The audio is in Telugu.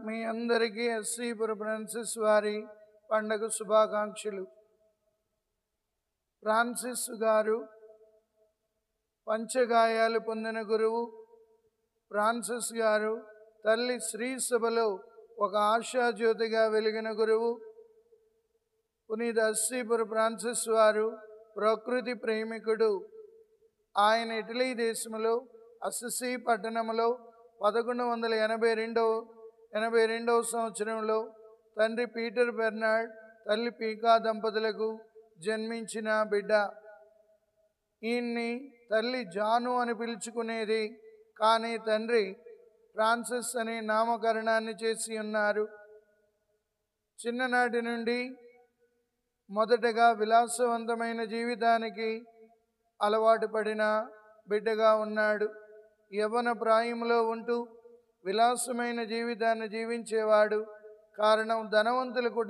మీ అందరికీ ఎస్సీపురం ఫ్రాన్సిస్ వారి పండగ శుభాకాంక్షలు. ఫ్రాన్సిస్ గారు పంచగాయాలు పొందిన గురువు. ఫ్రాన్సిస్ గారు తల్లి శ్రీ సభలో ఒక ఆశాజ్యోతిగా వెలిగిన గురువు. పునీత ఎస్సీపురం ఫ్రాన్సిస్ వారు ప్రకృతి ప్రేమికుడు. ఆయన ఇటలీ దేశంలో అసిసి పట్టణంలో 1182వ సంవత్సరంలో తండ్రి పీటర్ బెర్నార్డ్, తల్లి పీకా దంపతులకు జన్మించిన బిడ్డ. ఈయన్ని తల్లి జాను అని పిలుచుకునేది, కానీ తండ్రి ఫ్రాన్సిస్ అనే నామకరణాన్ని చేసి ఉన్నారు. చిన్ననాటి నుండి మొదటగా విలాసవంతమైన జీవితానికి అలవాటు పడిన బిడ్డగా ఉన్నాడు. యవ్వన ప్రాయంలో ఉంటూ విలాసమైన జీవితాన్ని జీవించేవాడు. కారణం ధనవంతుల కుటుంబం